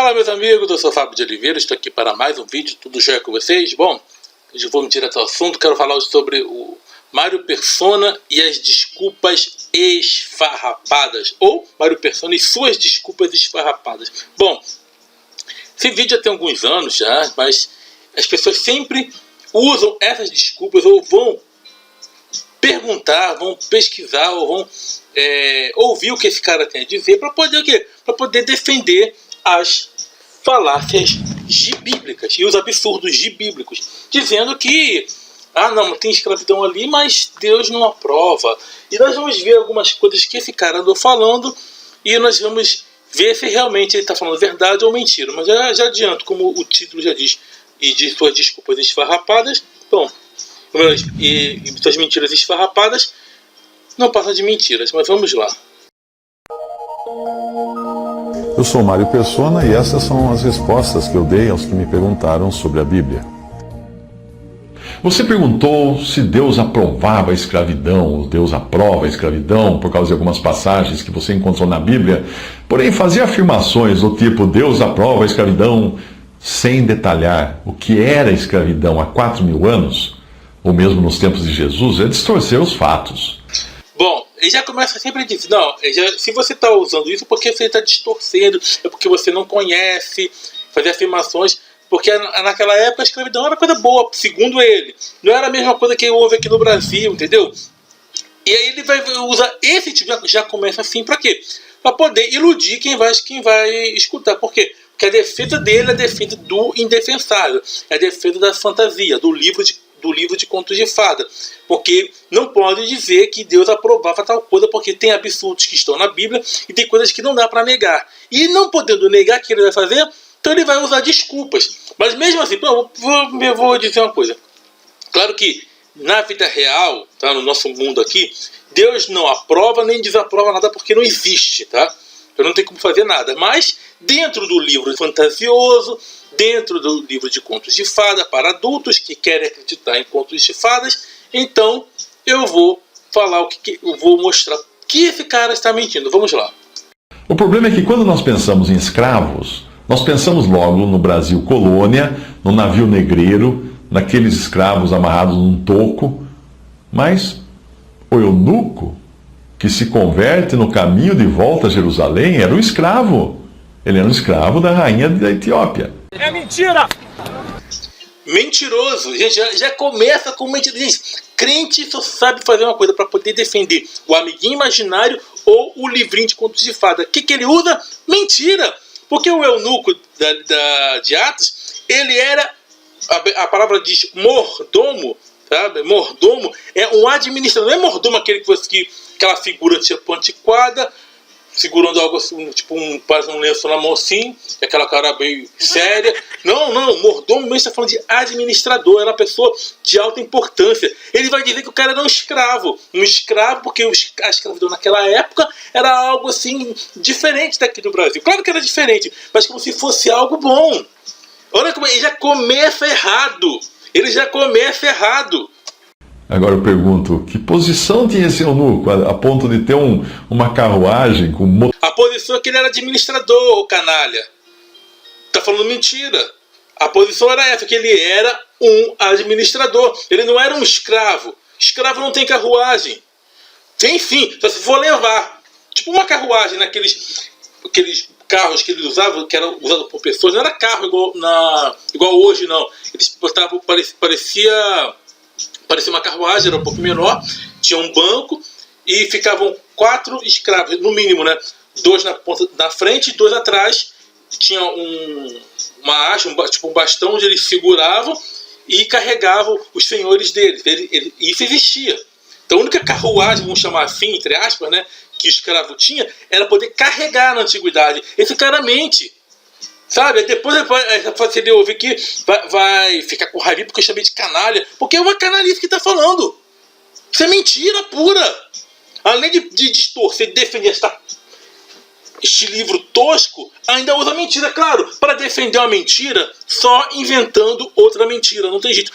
Fala, meus amigos, eu sou Fábio de Oliveira, estou aqui para mais um vídeo, tudo jóia com vocês? Bom, hoje vamos direto ao assunto, quero falar sobre o Mário Persona e as desculpas esfarrapadas, ou Mário Persona e suas desculpas esfarrapadas. Bom, esse vídeo já tem alguns anos já, mas as pessoas sempre usam essas desculpas ou vão perguntar, vão pesquisar ou vão ouvir o que esse cara tem a dizer para poder o quê? Para poder defender as falácias gibíblicas e os absurdos gibíblicos, dizendo que não tem escravidão ali, mas Deus não aprova. E nós vamos ver algumas coisas que esse cara andou falando e nós vamos ver se realmente ele está falando verdade ou mentira. Mas já adianto, como o título já diz, e de suas desculpas esfarrapadas, bom, e suas mentiras esfarrapadas não passa de mentiras, mas vamos lá. Eu sou Mário Persona e essas são as respostas que eu dei aos que me perguntaram sobre a Bíblia. Você perguntou se Deus aprovava a escravidão, Deus aprova a escravidão por causa de algumas passagens que você encontrou na Bíblia, porém fazia afirmações do tipo Deus aprova a escravidão sem detalhar o que era a escravidão há 4.000 anos, ou mesmo nos tempos de Jesus, é distorcer os fatos. Bom, ele já começa sempre a dizer, se você está usando isso, porque você está distorcendo, é porque você não conhece, fazer afirmações, porque naquela época a escravidão era coisa boa, segundo ele. Não era a mesma coisa que houve aqui no Brasil, entendeu? E aí ele vai usar esse tipo, já começa assim, para quê? Para poder iludir quem vai escutar. Por quê? Porque a defesa dele é a defesa do indefensável, é a defesa da fantasia, do livro de contos de fada, porque não pode dizer que Deus aprovava tal coisa, porque tem absurdos que estão na Bíblia e tem coisas que não dá para negar. E não podendo negar, o que ele vai fazer? Então ele vai usar desculpas. Mas mesmo assim, eu vou dizer uma coisa. Claro que na vida real, tá, no nosso mundo aqui, Deus não aprova nem desaprova nada porque não existe, tá? Eu não tenho como fazer nada. Mas dentro do livro fantasioso, dentro do livro de contos de fada para adultos que querem acreditar em contos de fadas, então eu vou falar eu vou mostrar que esse cara está mentindo. Vamos lá. O problema é que quando nós pensamos em escravos, nós pensamos logo no Brasil colônia, no navio negreiro, naqueles escravos amarrados num toco, mas o eunuco que se converte no caminho de volta a Jerusalém era um escravo. Ele era um escravo da rainha da Etiópia. É mentira! Mentiroso. Gente, já começa com mentira. Gente, crente só sabe fazer uma coisa para poder defender o amiguinho imaginário ou o livrinho de contos de fada. O que ele usa? Mentira! Porque o eunuco de Atos, ele era, a palavra diz mordomo, sabe? Mordomo é um administrador. Não é mordomo aquela figura tipo antiquada, segurando algo assim, tipo quase um lenço na mão assim, aquela cara bem séria. Não, mordomo mesmo está falando de administrador, era uma pessoa de alta importância. Ele vai dizer que o cara era um escravo porque a escravidão naquela época era algo assim, diferente daqui do Brasil. Claro que era diferente, mas como se fosse algo bom. Olha como ele já começa errado. Agora eu pergunto, que posição tinha esse eunuco a ponto de ter uma carruagem com... A posição é que ele era administrador, ô canalha. Tá falando mentira. A posição era essa, que ele era um administrador. Ele não era um escravo. Escravo não tem carruagem. Tem sim, só se for levar. Tipo uma carruagem naqueles carros que eles usavam, que eram usados por pessoas. Não era carro igual hoje, não. Eles botavam, parecia uma carruagem, era um pouco menor, tinha um banco e ficavam 4 escravos, no mínimo, né? 2 na frente e 2 atrás. Tinha uma haste, tipo um bastão onde eles seguravam e carregavam os senhores deles. Isso existia. Então a única carruagem, vamos chamar assim, entre aspas, né, que o escravo tinha, era poder carregar na antiguidade. Esse cara mente. Sabe, depois você ouvir que vai ficar com raiva porque eu chamei de canalha. Porque é uma canalice que está falando. Isso é mentira pura. Além de distorcer, de defender este livro tosco, ainda usa mentira. Claro, para defender uma mentira, só inventando outra mentira. Não tem jeito.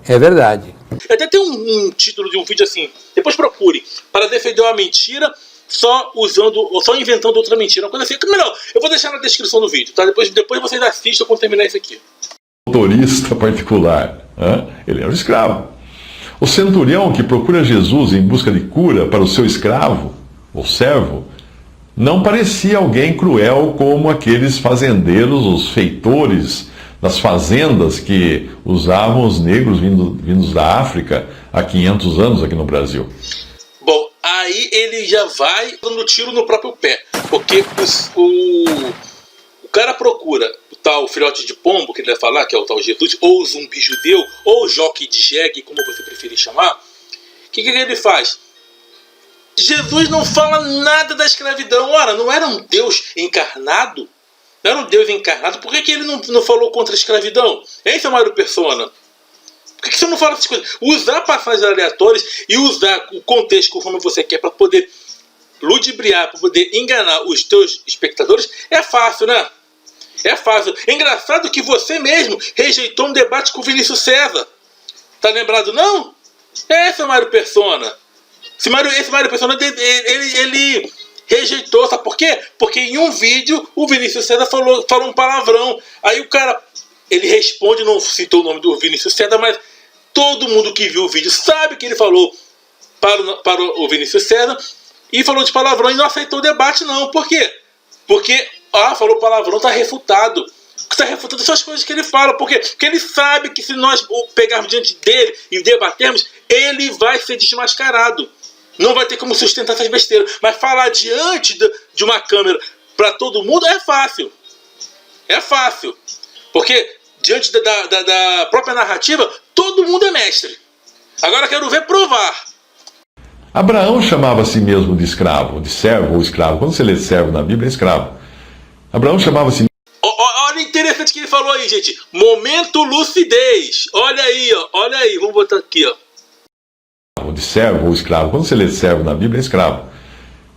É verdade. Até tem um título de um vídeo assim. Depois procure. Para defender uma mentira, só inventando outra mentira. Uma coisa assim. Melhor, eu vou deixar na descrição do vídeo, tá? Depois vocês assistam quando terminar isso aqui. Motorista particular, ele era um escravo. O centurião que procura Jesus em busca de cura para o seu escravo, ou servo, não parecia alguém cruel como aqueles fazendeiros, os feitores das fazendas que usavam os negros vindos da África há 500 anos aqui no Brasil. Bom, aí ele já vai dando tiro no próprio pé, porque o cara procura o tal filhote de pombo, que ele vai falar, que é o tal Jesus, ou o zumbi judeu, ou o Joque de Jegue, como você preferir chamar. O que ele faz? Jesus não fala nada da escravidão. Ora, não era um Deus encarnado? Não era um Deus encarnado? Por que ele não falou contra a escravidão? Hein, seu Mário Persona? Por que você não fala essas coisas? Usar passagens aleatórias e usar o contexto conforme você quer para poder ludibriar, para poder enganar os teus espectadores é fácil, né? É fácil. É engraçado que você mesmo rejeitou um debate com o Vinícius César. Tá lembrado, não? Seu Mário Persona. Esse Mário Persona, ele rejeitou, sabe por quê? Porque em um vídeo o Vinícius César falou um palavrão. Aí o cara, ele responde, não citou o nome do Vinícius César, mas todo mundo que viu o vídeo sabe que ele falou para o Vinícius César e falou de palavrão e não aceitou o debate, não. Por quê? Porque, falou palavrão, está refutado. Está refutando essas coisas que ele fala. Por quê? Porque ele sabe que se nós o pegarmos diante dele e debatermos, ele vai ser desmascarado. Não vai ter como sustentar essas besteiras. Mas falar diante de uma câmera para todo mundo é fácil. É fácil. Porque diante da própria narrativa, todo mundo é mestre. Agora quero ver provar. Abraão chamava a si mesmo de escravo, de servo ou escravo. Quando você lê servo na Bíblia, é escravo. Abraão chamava a si mesmo. Olha interessante que ele falou aí, gente. Momento lucidez. Olha aí, ó. Olha aí. Vamos botar aqui, ó. De servo ou escravo. Quando você lê servo na Bíblia, é escravo.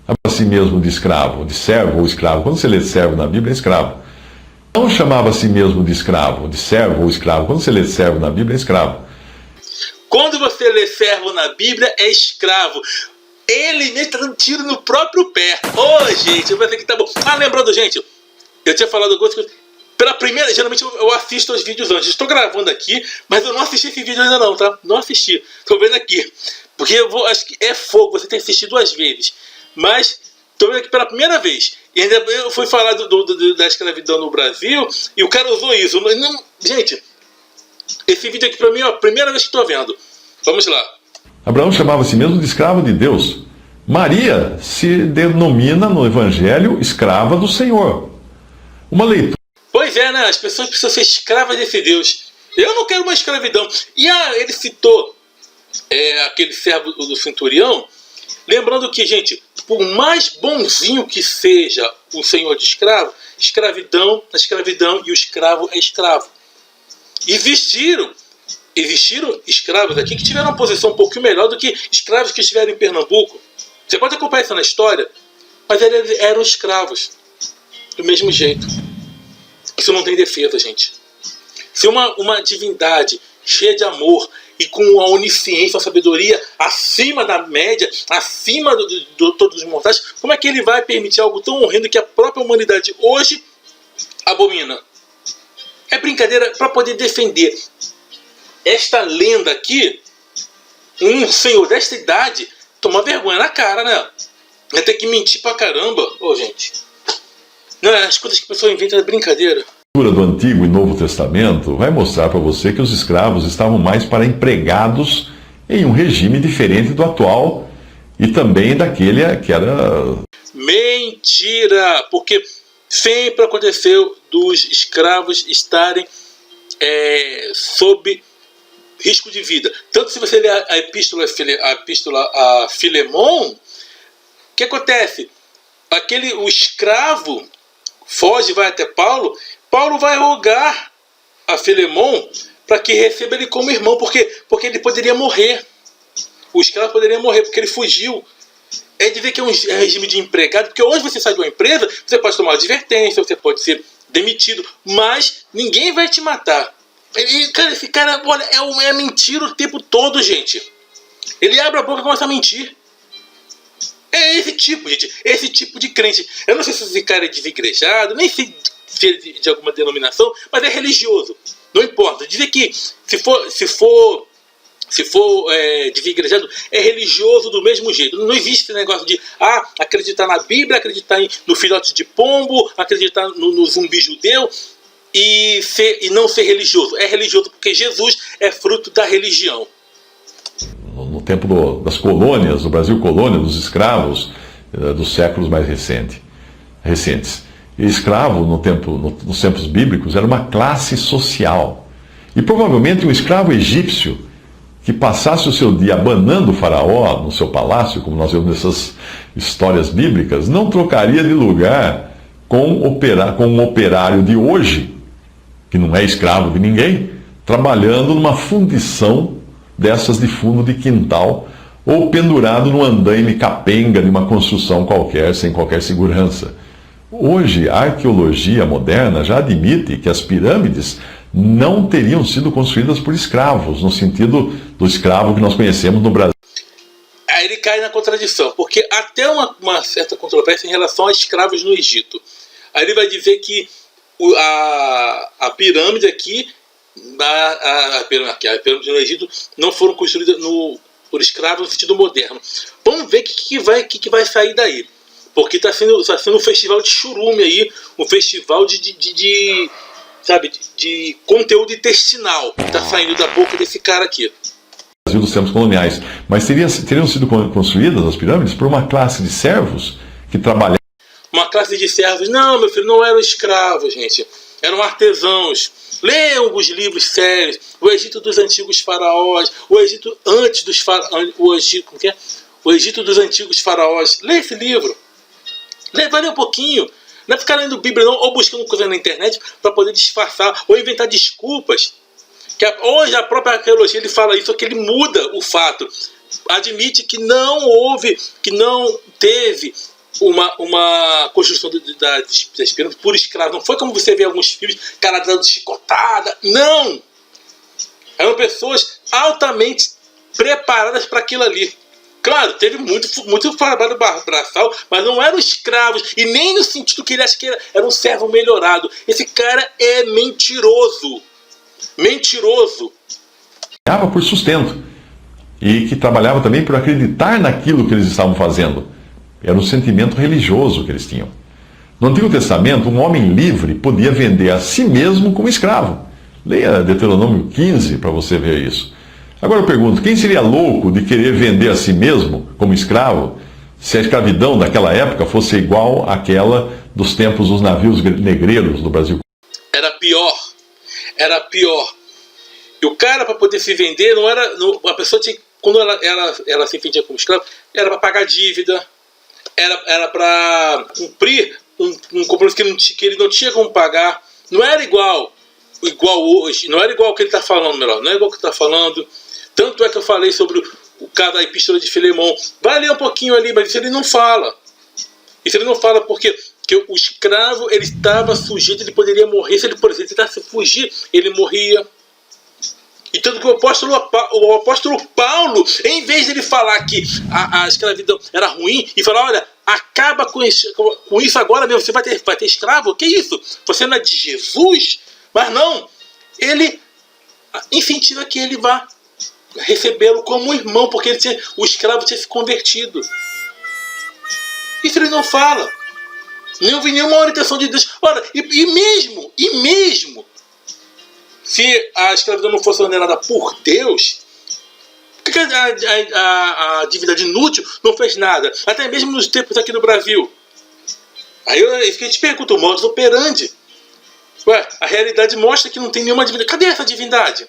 A si mesmo de escravo, de servo ou escravo. Quando você lê servo na Bíblia, é escravo. Não chamava a si mesmo de escravo, de servo ou escravo. Quando você lê servo na Bíblia, é escravo. Quando você lê servo na Bíblia, é escravo. Ele mesmo está dando tiro no próprio pé. Gente, eu pensei que tá bom. Lembrando, gente, eu tinha falado algumas coisas. Pela primeira, geralmente eu assisto os vídeos antes. Estou gravando aqui, mas eu não assisti esse vídeo ainda não, tá? Não assisti. Estou vendo aqui. Porque acho que é fogo, você tem que assistir 2 vezes. Mas estou vendo aqui pela primeira vez. E ainda eu fui falar da escravidão no Brasil e o cara usou isso. Gente, esse vídeo aqui para mim é a primeira vez que estou vendo. Vamos lá. Abraão chamava a si mesmo de escravo de Deus. Maria se denomina no Evangelho escrava do Senhor. Uma leitura. Pois é, né? As pessoas precisam ser escravas desse Deus. Eu não quero uma escravidão. E ele citou aquele servo do centurião. Lembrando que, gente, por mais bonzinho que seja o senhor de escravo, escravidão e o escravo é escravo. Existiram escravos aqui que tiveram uma posição um pouquinho melhor do que escravos que estiveram em Pernambuco. Você pode acompanhar isso na história, mas eles eram escravos. Do mesmo jeito. Isso não tem defesa, gente. Se uma divindade cheia de amor e com a onisciência, a sabedoria acima da média, acima de todos os mortais, como é que ele vai permitir algo tão horrendo que a própria humanidade hoje abomina? É brincadeira para poder defender esta lenda aqui. Um senhor desta idade toma vergonha na cara, né? Vai ter que mentir pra caramba. Gente. Não, as coisas que a pessoa inventa é brincadeira. A leitura do Antigo e Novo Testamento vai mostrar para você que os escravos estavam mais para empregados em um regime diferente do atual e também daquele que era... Mentira! Porque sempre aconteceu dos escravos estarem sob risco de vida. Tanto se você ler a epístola a Filemon, o que acontece? O escravo foge, vai até Paulo. Paulo vai rogar a Filemon para que receba ele como irmão, porque ele poderia morrer. O escravo poderia morrer porque ele fugiu. É dizer que é um regime de empregado, porque hoje você sai de uma empresa, você pode tomar uma advertência, você pode ser demitido, mas ninguém vai te matar. Esse cara, olha, é mentira o tempo todo, gente. Ele abre a boca e começa a mentir. É esse tipo, gente, esse tipo de crente. Eu não sei se esse cara é desigrejado, nem sei se é de alguma denominação, mas é religioso. Não importa. Dizer que se for desigrejado, é religioso do mesmo jeito. Não existe esse negócio de acreditar na Bíblia, acreditar no filhote de pombo, acreditar no zumbi judeu e não ser religioso. É religioso porque Jesus é fruto da religião. No tempo das colônias, do Brasil colônia, dos escravos, dos séculos mais recentes. E escravo, nos tempos bíblicos, era uma classe social. E provavelmente um escravo egípcio que passasse o seu dia abanando o faraó no seu palácio, como nós vemos nessas histórias bíblicas, não trocaria de lugar com um operário de hoje, que não é escravo de ninguém, trabalhando numa fundição dessas de fundo de quintal, ou pendurado num andaime capenga de uma construção qualquer, sem qualquer segurança. Hoje, a arqueologia moderna já admite que as pirâmides não teriam sido construídas por escravos, no sentido do escravo que nós conhecemos no Brasil. Aí ele cai na contradição, porque até uma certa controvérsia em relação a escravos no Egito. Aí ele vai dizer que a pirâmide aqui, a pirâmide no Egito, não foram construídas por escravos no sentido moderno. Vamos ver o que vai sair daí. Porque está sendo um festival de churume aí, um festival de conteúdo intestinal que está saindo da boca desse cara aqui. Brasil dos tempos coloniais. Mas teriam sido construídas as pirâmides por uma classe de servos que trabalhavam. Uma classe de servos? Não, meu filho, não eram escravos, gente. Eram artesãos. Leiam os livros sérios. O Egito dos antigos faraós. O Egito antes dos faraós. O Egito dos antigos faraós. Lê esse livro. Vai ler um pouquinho. Não é ficar lendo Bíblia, não, ou buscando coisa na internet para poder disfarçar ou inventar desculpas. Hoje a própria arqueologia ele fala isso, que ele muda o fato. Admite que não teve uma construção das pirâmides por escravos. Não foi como você vê em alguns filmes, cara dando chicotada. Não! Eram pessoas altamente preparadas para aquilo ali. Claro, teve muito trabalho braçal, mas não eram escravos, e nem no sentido que ele acha que era um servo melhorado. Esse cara é mentiroso. Mentiroso. Trabalhava por sustento, e que trabalhava também por acreditar naquilo que eles estavam fazendo. Era um sentimento religioso que eles tinham. No Antigo Testamento, um homem livre podia vender a si mesmo como escravo. Leia Deuteronômio 15 para você ver isso. Agora eu pergunto, quem seria louco de querer vender a si mesmo como escravo se a escravidão daquela época fosse igual àquela dos tempos dos navios negreiros do Brasil? Era pior. Era pior. E o cara, para poder se vender, não era. A pessoa tinha, quando ela se vendia como escravo, era para pagar dívida, era para cumprir um compromisso que ele não tinha como pagar. Não era igual hoje, não era igual o que ele está falando, melhor, não é igual o que ele está falando. Tanto é que eu falei sobre o caso da Epístola de Filemão. Vai ler um pouquinho ali, mas isso ele não fala. Isso ele não fala porque o escravo ele estava sujeito, ele poderia morrer. Se ele, por exemplo, tentasse fugir, ele morria. E tanto que o apóstolo Paulo, em vez de ele falar que a escravidão era ruim, e falar, olha, acaba com isso agora mesmo, você vai ter escravo? Que isso? Você não é de Jesus? Mas não, ele incentiva que ele vá recebê-lo como irmão, porque o escravo tinha se convertido. Isso ele não fala. Não vi nenhuma orientação de Deus. Ora, e mesmo se a escravidão não fosse ordenada por Deus, por que a atividade inútil não fez nada? Até mesmo nos tempos aqui no Brasil. Aí isso que a gente pergunta, o modus operandi. A realidade mostra que não tem nenhuma divindade. Cadê essa divindade?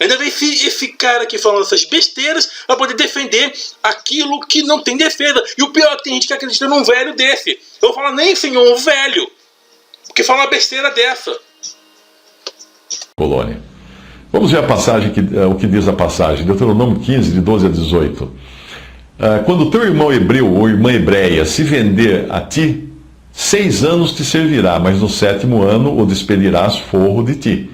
Ainda vem esse cara aqui falando essas besteiras para poder defender aquilo que não tem defesa. E o pior é que tem gente que acredita num velho desse. Eu vou falar nem senhor, um velho. Porque fala uma besteira dessa. Colônia. Vamos ver a passagem, o que diz a passagem. Deuteronômio 15, de 12 a 18. Quando teu irmão hebreu ou irmã hebreia se vender a ti, 6 anos te servirá, mas no 7º ano o despedirás forro de ti.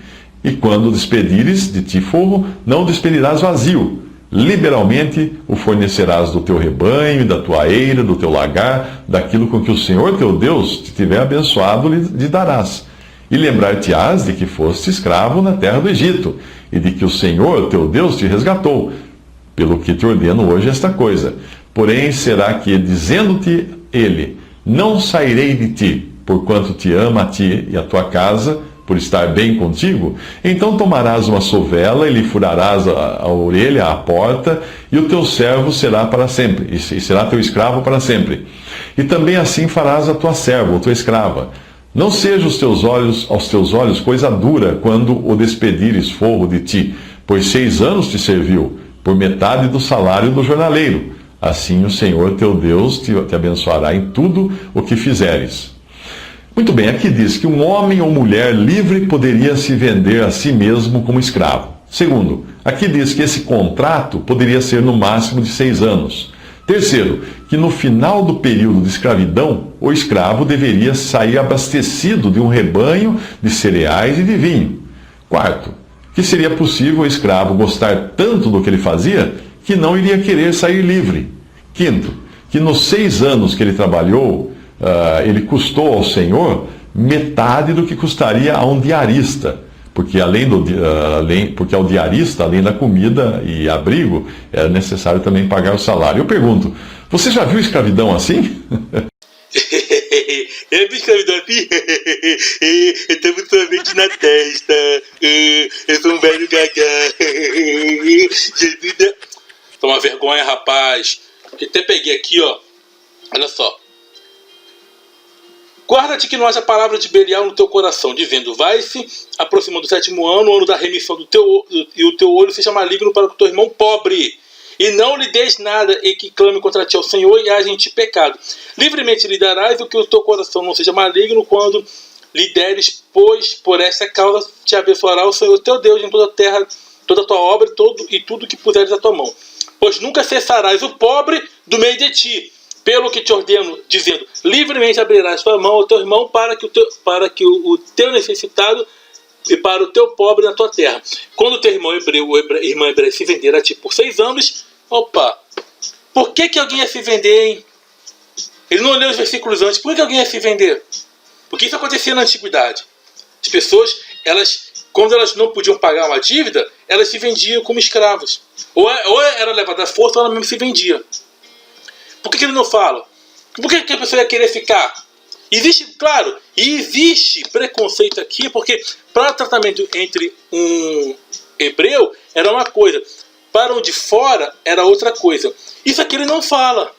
E quando despedires de ti forro, não o despedirás vazio, liberalmente o fornecerás do teu rebanho, e da tua eira, do teu lagar, daquilo com que o Senhor teu Deus te tiver abençoado, lhe darás. E lembrar-te-ás de que foste escravo na terra do Egito, e de que o Senhor teu Deus te resgatou, pelo que te ordeno hoje esta coisa. Porém, será que, dizendo-te ele, não sairei de ti, porquanto te ama a ti e a tua casa, por estar bem contigo, então tomarás uma sovela e lhe furarás a orelha à porta, e o teu servo será para sempre, e será teu escravo para sempre. E também assim farás a tua serva, ou tua escrava. Não seja aos teus olhos coisa dura quando o despedires forro de ti, pois 6 anos te serviu, por metade do salário do jornaleiro. Assim o Senhor teu Deus te abençoará em tudo o que fizeres. Muito bem, aqui diz que um homem ou mulher livre poderia se vender a si mesmo como escravo. Segundo, aqui diz que esse contrato poderia ser no máximo de 6 anos. Terceiro, que no final do período de escravidão, o escravo deveria sair abastecido de um rebanho de cereais e de vinho. Quarto, que seria possível o escravo gostar tanto do que ele fazia que não iria querer sair livre. Quinto, que nos 6 anos que ele trabalhou, ele custou ao Senhor metade do que custaria a um diarista, porque porque ao diarista, além da comida e abrigo, era necessário também pagar o salário. Eu pergunto, você já viu escravidão assim? Eu vi escravidão assim? Eu tenho sorvete na testa, eu sou um velho gaga. Toma vergonha, rapaz. Até peguei aqui, ó. Olha só. Guarda-te que não haja palavra de Belial no teu coração, dizendo, vai-se, aproximando do 7º ano, o ano da remissão e o teu olho seja maligno para o teu irmão pobre. E não lhe des nada, e que clame contra ti ao Senhor, e haja em ti pecado. Livremente lhe darás o que o teu coração não seja maligno, quando lhe deres, pois por essa causa te abençoará o Senhor teu Deus em toda a terra, toda a tua obra e tudo que puseres a tua mão. Pois nunca cessarás o pobre do meio de ti, pelo que te ordeno, dizendo, livremente abrirás tua mão ao teu irmão para que o teu necessitado e para o teu pobre na tua terra. Quando o teu irmão hebreu se vender a ti por 6 anos, opa, por que alguém ia se vender, hein? Ele não leu os versículos antes, por que alguém ia se vender? Porque isso acontecia na antiguidade. As pessoas, quando elas não podiam pagar uma dívida, elas se vendiam como escravos. Ou era levada à força, ou ela mesmo se vendia. Por que ele não fala? Por que a pessoa ia querer ficar? Existe preconceito aqui, porque para o tratamento entre um hebreu era uma coisa, para o de fora era outra coisa. Isso aqui ele não fala.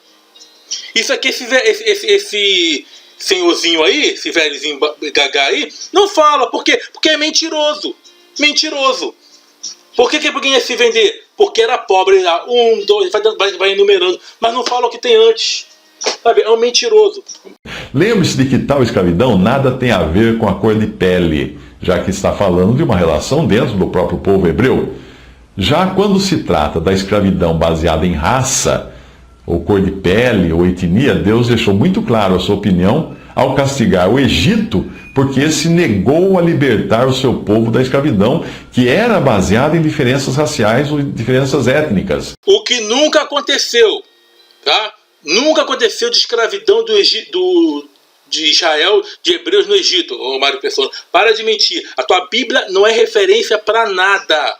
Isso aqui, esse senhorzinho aí, esse velhozinho gagá aí, não fala. Por quê? Porque é mentiroso. Mentiroso. Por que alguém ia se vender? Porque era pobre lá. 1, 2, vai enumerando. Mas não fala o que tem antes. Sabe? É um mentiroso. Lembre-se de que tal escravidão nada tem a ver com a cor de pele, já que está falando de uma relação dentro do próprio povo hebreu. Já quando se trata da escravidão baseada em raça, ou cor de pele, ou etnia, Deus deixou muito claro a sua opinião ao castigar o Egito, porque esse negou a libertar o seu povo da escravidão, que era baseada em diferenças raciais ou diferenças étnicas. O que nunca aconteceu, tá? Nunca aconteceu de escravidão de Israel, de hebreus no Egito, ô Mário Persona. Para de mentir. A tua Bíblia não é referência para nada.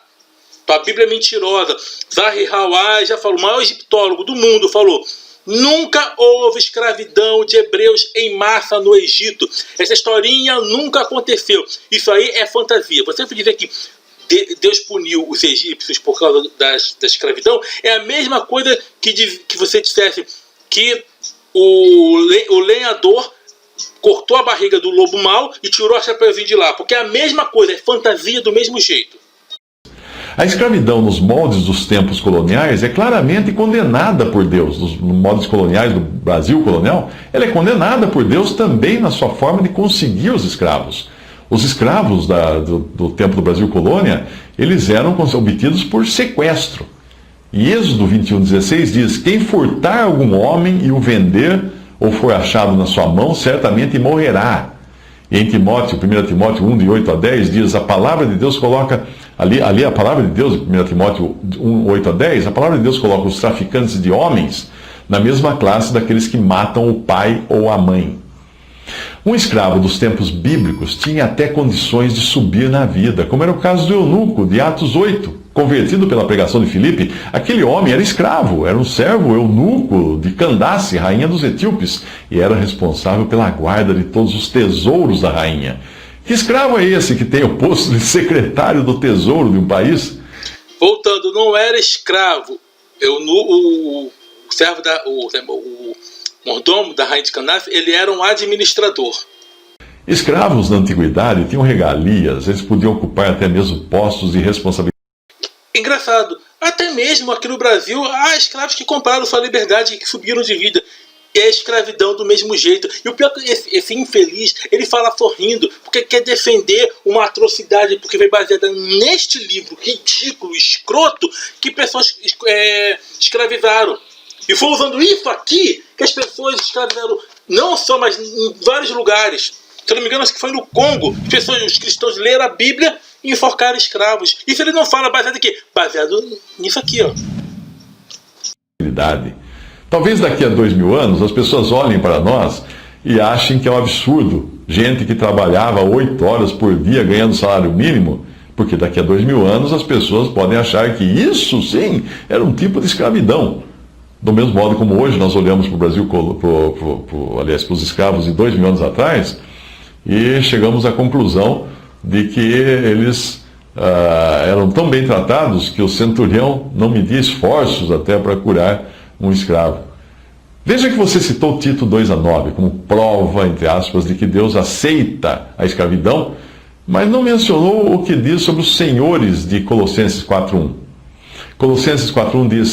Tua Bíblia é mentirosa. Zahi Hawaii já falou, o maior egiptólogo do mundo falou, nunca houve escravidão de hebreus em massa no Egito. Essa historinha nunca aconteceu. Isso aí é fantasia. Você dizer que Deus puniu os egípcios por causa da escravidão é a mesma coisa que você dissesse que o lenhador cortou a barriga do lobo mau e tirou a chapeuzinho de lá. Porque é a mesma coisa, é fantasia do mesmo jeito. A escravidão nos moldes dos tempos coloniais é claramente condenada por Deus. Nos moldes coloniais do Brasil colonial, ela é condenada por Deus também na sua forma de conseguir os escravos. Os escravos do tempo do Brasil colônia, eles eram obtidos por sequestro. E Êxodo 21:16 diz, quem furtar algum homem e o vender, ou for achado na sua mão, certamente morrerá. E em Timóteo, 1 Timóteo 1, de 8 a 10, diz, a palavra de Deus coloca Ali a palavra de Deus, em 1 Timóteo 1, 8 a 10, a palavra de Deus coloca os traficantes de homens na mesma classe daqueles que matam o pai ou a mãe. Um escravo dos tempos bíblicos tinha até condições de subir na vida, como era o caso do eunuco, de Atos 8. Convertido pela pregação de Filipe, aquele homem era escravo, era um servo eunuco de Candace, rainha dos etíopes, e era responsável pela guarda de todos os tesouros da rainha. Que escravo é esse que tem o posto de secretário do tesouro de um país? Voltando, não era escravo. O servo o mordomo da rainha de Candace, ele era um administrador. Escravos na antiguidade tinham regalias, eles podiam ocupar até mesmo postos de responsabilidade. Engraçado, até mesmo aqui no Brasil há escravos que compraram sua liberdade e que subiram de vida. E a escravidão do mesmo jeito. E o pior é que esse infeliz, ele fala sorrindo, porque quer defender uma atrocidade, porque foi baseada neste livro ridículo, escroto, que pessoas escravizaram. E foi usando isso aqui que as pessoas escravizaram, não só, mas em vários lugares. Se eu não me engano, acho que foi no Congo, os cristãos leram a Bíblia e enforcaram escravos. Isso ele não fala baseado em quê? Baseado nisso aqui, ó. Talvez daqui a 2000 anos as pessoas olhem para nós e achem que é um absurdo gente que trabalhava 8 horas por dia ganhando salário mínimo, porque daqui a 2000 anos as pessoas podem achar que isso sim era um tipo de escravidão. Do mesmo modo como hoje nós olhamos para o Brasil, aliás, para os escravos de 2000 anos atrás, e chegamos à conclusão de que eles eram tão bem tratados que o centurião não media esforços até para curar um escravo. Veja que você citou Tito 2:9 como prova, entre aspas, de que Deus aceita a escravidão, mas não mencionou o que diz sobre os senhores de Colossenses 4:1. Colossenses 4:1 diz: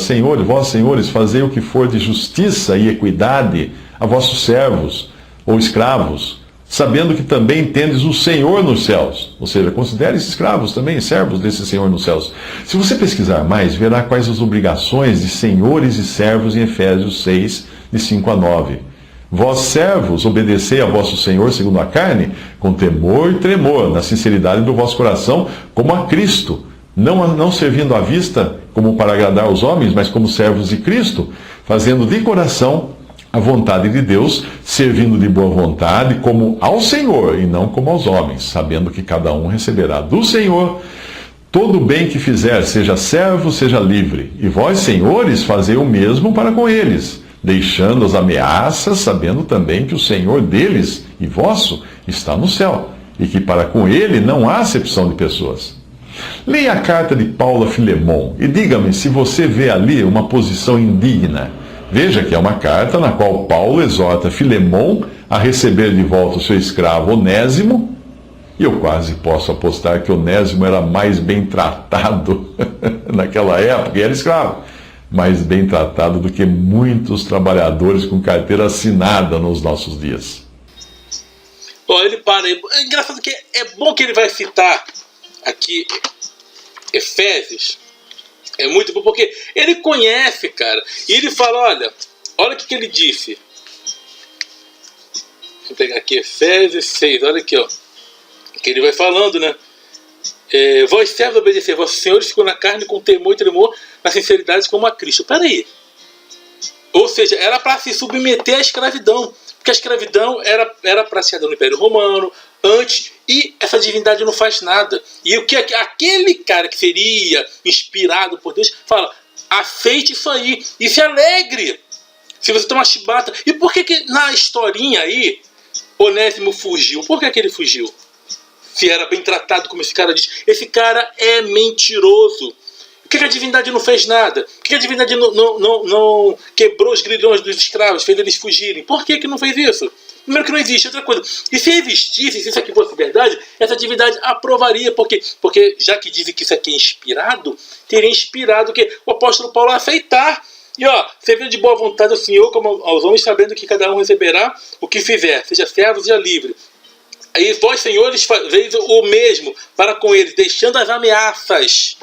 Senhores, vós senhores, fazei o que for de justiça e equidade a vossos servos ou escravos, sabendo que também tendes um Senhor nos céus. Ou seja, considere esses escravos também servos desse Senhor nos céus. Se você pesquisar mais, verá quais as obrigações de senhores e servos em Efésios 6, de 5 a 9. Vós, servos, obedecei a vosso Senhor segundo a carne, com temor e tremor, na sinceridade do vosso coração, como a Cristo, não servindo à vista como para agradar aos homens, mas como servos de Cristo, fazendo de coração a vontade de Deus, servindo de boa vontade, como ao Senhor e não como aos homens, sabendo que cada um receberá do Senhor todo o bem que fizer, seja servo, seja livre. E vós, senhores, fazei o mesmo para com eles, deixando as ameaças, sabendo também que o Senhor deles e vosso está no céu, e que para com ele não há acepção de pessoas. Leia a carta de Paulo a Filemon e diga-me se você vê ali uma posição indigna. Veja que é uma carta na qual Paulo exorta Filemon a receber de volta o seu escravo Onésimo, e eu quase posso apostar que Onésimo era mais bem tratado naquela época, e era escravo, mais bem tratado do que muitos trabalhadores com carteira assinada nos nossos dias. Ele para aí. É engraçado que é bom que ele vai citar aqui Efésios. É muito bom, porque ele conhece, cara. E ele fala, olha o que ele disse. Vou pegar aqui Efésios 6, olha aqui, ó. Que ele vai falando, né? Vós servos obedecer, vossos senhores ficam na carne com temor e tremor, na sinceridade como a Cristo. Peraí. Ou seja, era para se submeter à escravidão. Porque a escravidão era praticada no Império Romano, antes, e essa divindade não faz nada. E o que aquele cara que seria inspirado por Deus fala, aceite isso aí e se alegre se você tomar chibata. E por que na historinha aí Onésimo fugiu? Por que ele fugiu? Se era bem tratado, como esse cara diz. Esse cara é mentiroso. Por que a divindade não fez nada? Por que a divindade não quebrou os grilhões dos escravos, fez eles fugirem? Por que não fez isso? Primeiro que não existe, outra coisa. E se existisse, se isso aqui fosse verdade, essa divindade aprovaria. Porque já que dizem que isso aqui é inspirado, teria inspirado que o apóstolo Paulo a aceitar. E servindo de boa vontade ao Senhor, como aos homens, sabendo que cada um receberá o que fizer, seja servo, seja livre. Aí vós, senhores, fazeis o mesmo para com eles, deixando as ameaças.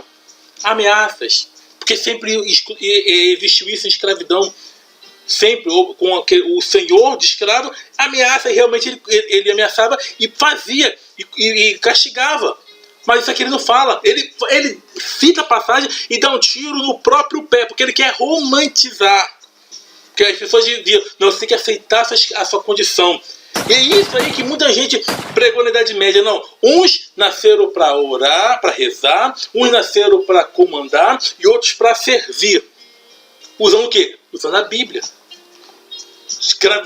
Ameaças. Porque sempre existiu isso em escravidão. Sempre com o senhor de escravo ameaça, e realmente ele ameaçava e fazia e castigava. Mas isso aqui ele não fala. Ele cita a passagem e dá um tiro no próprio pé, porque ele quer romantizar. Porque as pessoas diziam, não, você tem que aceitar a sua condição. E é isso aí que muita gente pregou na Idade Média. Não, uns nasceram para orar, para rezar, uns nasceram para comandar e outros para servir. Usando o quê? Usando a Bíblia.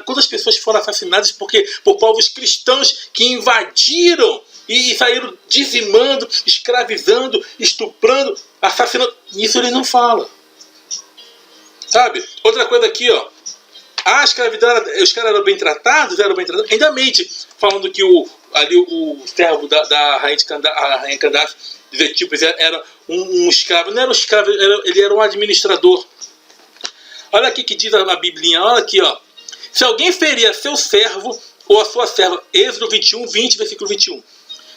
Quantas pessoas foram assassinadas por povos cristãos que invadiram e saíram dizimando, escravizando, estuprando, assassinando. Isso ele não fala. Sabe? Outra coisa aqui, ó. A escravidão, os caras eram bem tratados, ainda mente, falando que o servo da rainha Candace dos etíopes era um escravo. Não era um escravo, ele era um administrador. Olha aqui que diz a Biblinha, olha aqui, ó. Se alguém ferir a seu servo ou a sua serva, Êxodo 21, 20, versículo 21.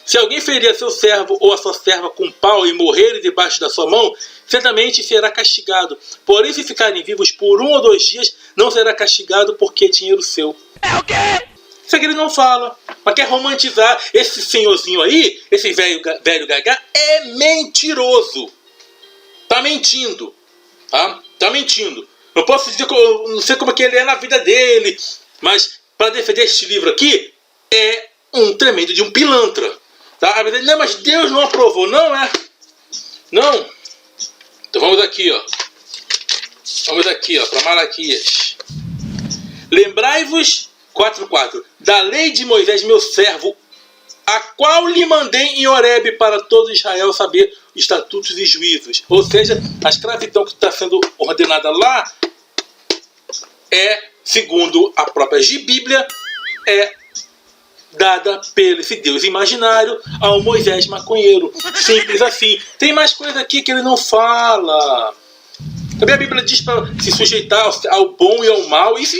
Se alguém ferir a seu servo ou a sua serva com pau e morrer debaixo da sua mão, certamente será castigado. Porém, se ficarem vivos por 1 ou 2 dias, não será castigado porque é dinheiro seu. É o quê? Isso aqui ele não fala. Mas quer romantizar. Esse senhorzinho aí, esse velho gagá, é mentiroso. Tá mentindo. Tá? Tá mentindo. Eu posso dizer que eu não sei como é que ele é na vida dele, mas para defender este livro aqui, é um tremendo de um pilantra. Tá? Não, mas Deus não aprovou, não é? Não. Então vamos aqui, ó. Vamos aqui, ó, para Malaquias. Lembrai-vos, 4:4, da lei de Moisés, meu servo, a qual lhe mandei em Horebe para todo Israel saber estatutos e juízos. Ou seja, a escravidão que está sendo ordenada lá é, segundo a própria Bíblia, é dada pelo esse Deus imaginário ao Moisés maconheiro. Simples assim. Tem mais coisa aqui que ele não fala. Também a Bíblia diz para se sujeitar ao bom e ao mal. Isso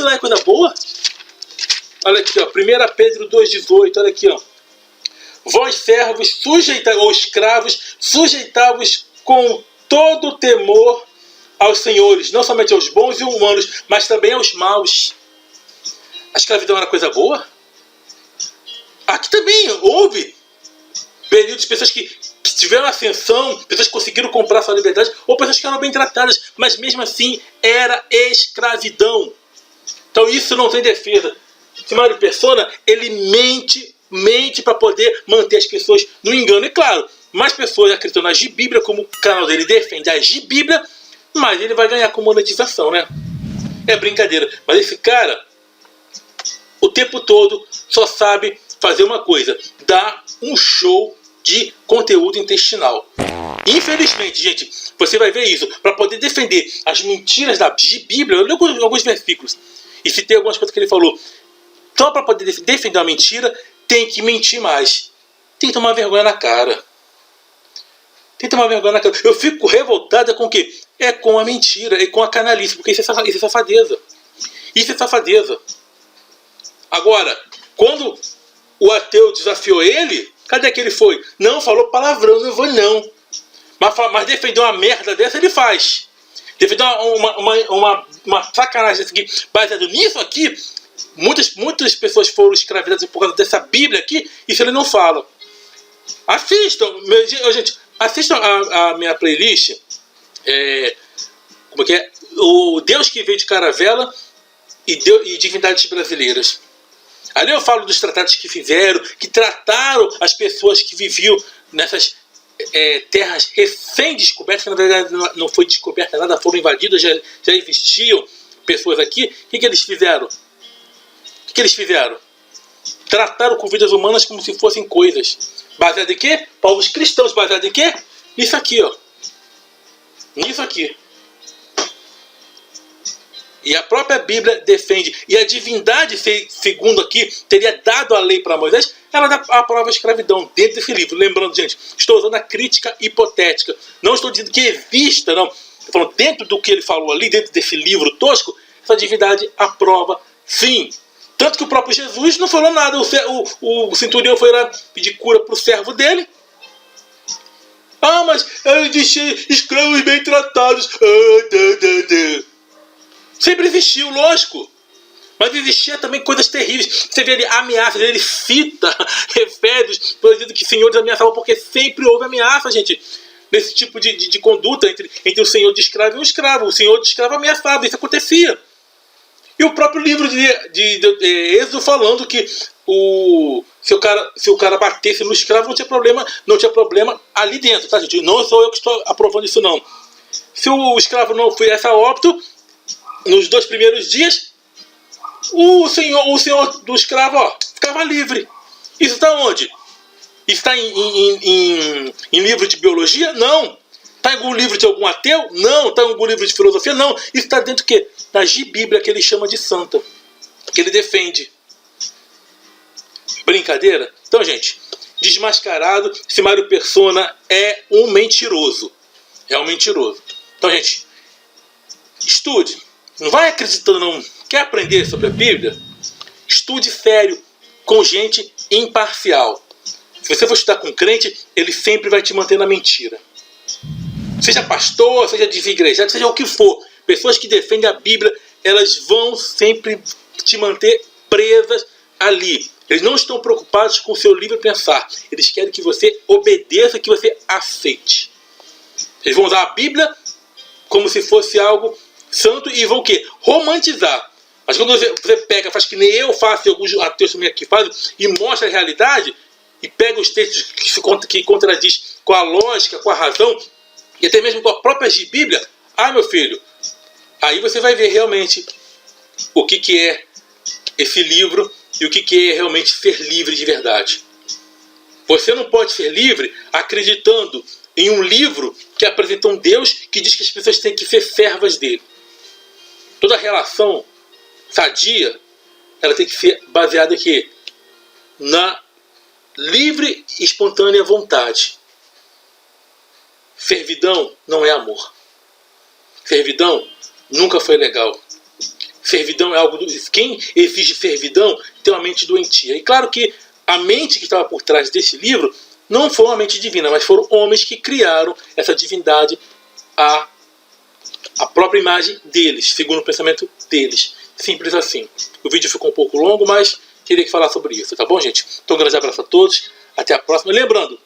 não é coisa boa? Olha aqui, ó, 1 Pedro 2,18, olha aqui, ó. Vós servos, ou escravos, sujeitavos com todo temor aos senhores, não somente aos bons e humanos, mas também aos maus. A escravidão era coisa boa? Aqui também houve períodos de pessoas que tiveram ascensão, pessoas que conseguiram comprar sua liberdade, ou pessoas que eram bem tratadas, mas mesmo assim era escravidão. Então isso não tem defesa. Esse Mário Persona, ele mente para poder manter as pessoas no engano. E claro, mais pessoas acreditam na Bíblia, como o canal dele defende a Bíblia, mais ele vai ganhar com monetização, né? É brincadeira. Mas esse cara, o tempo todo, só sabe fazer uma coisa: dar um show de conteúdo intestinal. Infelizmente, gente, você vai ver isso. Para poder defender as mentiras da Bíblia, eu li alguns versículos e citei algumas coisas que ele falou. Então, para poder defender a mentira, tem que mentir mais. Tem que tomar vergonha na cara. Tem que tomar vergonha na cara. Eu fico revoltada com o quê? É com a mentira, é com a canalice, porque isso é safadeza. Isso é safadeza. Agora, quando o ateu desafiou ele, cadê que ele foi? Não, falou palavrão, não vou não. Mas defender uma merda dessa ele faz. Defender uma sacanagem dessa aqui, baseado nisso aqui, muitas pessoas foram escravizadas por causa dessa Bíblia aqui, isso ele não fala. Assistam, gente, assistam a minha playlist, como é que é? O Deus que veio de Caravela e Divindades Brasileiras. Ali eu falo dos tratados que fizeram, que trataram as pessoas que viviam nessas terras recém-descobertas, que na verdade não foi descoberta nada, foram invadidas, já existiam pessoas aqui. O que eles fizeram? O que eles fizeram? Trataram com vidas humanas como se fossem coisas. Baseado em quê? Povos cristãos, baseado em quê? Nisso aqui, ó. Nisso aqui. E a própria Bíblia defende. E a divindade, segundo aqui, teria dado a lei para Moisés, ela aprova a escravidão dentro desse livro. Lembrando, gente, estou usando a crítica hipotética. Não estou dizendo que exista, não. Estou falando dentro do que ele falou ali, dentro desse livro tosco, essa divindade aprova sim. Tanto que o próprio Jesus não falou nada. O centurião foi lá pedir cura para o servo dele. Ah, mas existem escravos bem tratados. Sempre existiu, lógico. Mas existia também coisas terríveis. Você vê ali ameaças, ele cita Efésios, dizendo que senhores ameaçavam, porque sempre houve ameaça, gente, nesse tipo de conduta entre o senhor de escravo e o escravo. O senhor de escravo ameaçava, isso acontecia. E o próprio livro de Êxodo falando que se o cara batesse no escravo, não tinha problema ali dentro, tá, gente? Não sou eu que estou aprovando isso, não. Se o escravo não fizesse a óbito, nos 2 primeiros dias, o senhor do escravo, ficava livre. Isso está onde? Isso está em livro de biologia? Não. Está em algum livro de algum ateu? Não. Está em algum livro de filosofia? Não. Isso está dentro do quê? Da Bíblia, que ele chama de santa, que ele defende. Brincadeira? Então, gente, desmascarado, esse Mário Persona é um mentiroso. É um mentiroso. Então, gente, estude. Não vai acreditando, não. Quer aprender sobre a Bíblia? Estude sério, com gente imparcial. Se você for estudar com crente, ele sempre vai te manter na mentira. Seja pastor, seja desigrejado, seja o que for. Pessoas que defendem a Bíblia, elas vão sempre te manter presas ali. Eles não estão preocupados com o seu livre pensar. Eles querem que você obedeça, que você aceite. Eles vão usar a Bíblia como se fosse algo santo e vão o quê? Romantizar. Mas quando você pega, faz que nem eu faço, e alguns ateus também aqui fazem, e mostra a realidade, e pega os textos que contradiz com a lógica, com a razão, e até mesmo com a própria Bíblia, meu filho, aí você vai ver realmente o que é esse livro e o que é realmente ser livre de verdade. Você não pode ser livre acreditando em um livro que apresenta um Deus que diz que as pessoas têm que ser servas dele. Toda relação sadia, ela tem que ser baseada aqui na livre e espontânea vontade. Servidão não é amor. Servidão nunca foi legal. Servidão é algo... Quem exige servidão tem uma mente doentia. E claro que a mente que estava por trás desse livro não foi uma mente divina, mas foram homens que criaram essa divindade à própria imagem deles, segundo o pensamento deles. Simples assim. O vídeo ficou um pouco longo, mas queria falar sobre isso, tá bom, gente? Então, um grande abraço a todos. Até a próxima. Lembrando,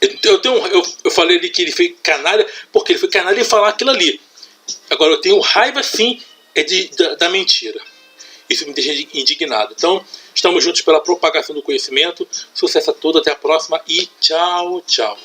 eu falei ali que ele foi canalha, porque ele foi canalha em falar aquilo ali. Agora, eu tenho raiva, sim, da mentira. Isso me deixa indignado. Então, estamos juntos pela propagação do conhecimento. Sucesso a todos, até a próxima e tchau, tchau.